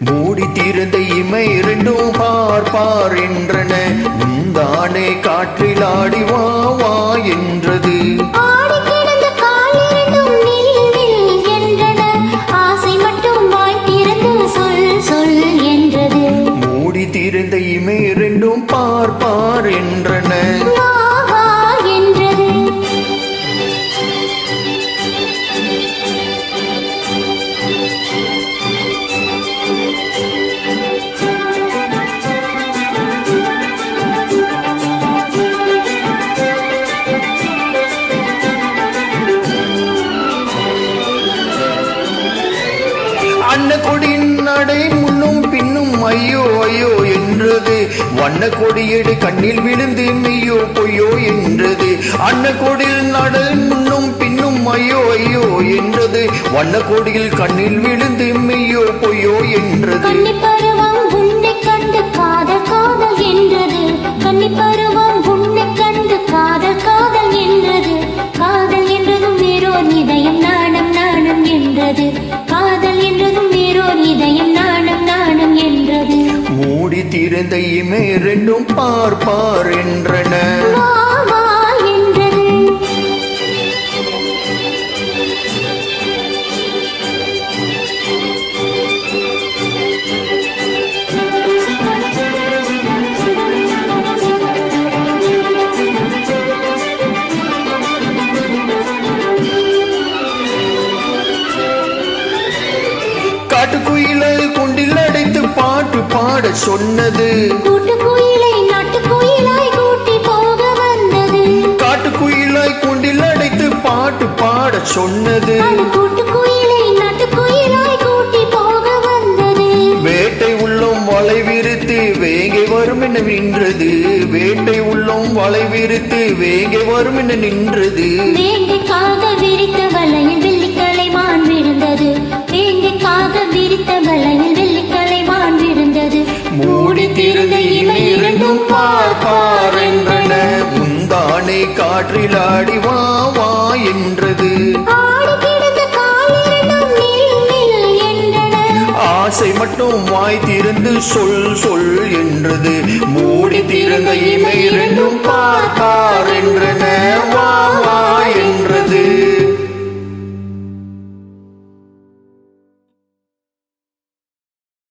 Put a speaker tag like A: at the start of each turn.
A: மூடி திறந்த இமை இரண்டும் பார் பார் என்றன, உந்தானே காற்றில் ஆடி வா வா என்றது. மூடி திறந்த இமை இரண்டும் பார் பார் என்றன. அன்ன கொடியின் நடை முன்னும் பின்னும் ஐயோ ஐயோ என்றது, வண்ண கொடியேடு கண்ணில் விழுந்து மெய்யோ பொய்யோ என்றது. அன்ன கொடியில் நடை முன்னும் பின்னும் ஐயோ ஐயோ என்றது, வண்ண கொடியில் கண்ணில் விழுந்து மெய்யோ பொய்யோ என்றது.
B: காதல் என்றதும் வேறோர் இதயம் நாணம் நாணம் என்றது. காதல் என்றதும் வேறோர் இதயம் நாணம் நாணம் என்றது.
A: மூடி திறந்த இமை இரண்டும் பார் பார் என்றன. காட்டுக்குயிலை குண்டில் அடைத்து பாட்டு பாட சொன்னது,
B: கூட்டுக்குயிலை நாட்டுக்குயிலாய் கூட்டி போக வந்தது.
A: காட்டுக்குயிலாய் குண்டில் அடைத்து பாட்டு பாட சொன்னது,
B: கூட்டுக்குயிலை நாட்டுக்குயிலாய் கூட்டி போக வந்தது.
A: வேட்டை உள்ளம் வலை விரித்து வேங்கை வரும் என நின்றது, வேட்டை உள்ளம் வலை விரித்து வேங்கை வரும் என நின்றது.
B: வேங்கைக்காக விரித்த வலையில் வெள்ளிக்கலை மான் விழுந்தது, வேங்கைக்காக விரித்த வலையில் வெள்ளிக்கலை மான் விழுந்தது.
A: மூடி திறந்த இமை இரண்டும் பார் பார் என்றன, உந்தானே காற்றில் ஆடி வா வா என்றது. ஆசை மட்டும் வாய் திறந்து சொல் சொல் என்றது. மூடி திறந்த இமை இரண்டும் பார் பார் என்றன, வா வா என்றது.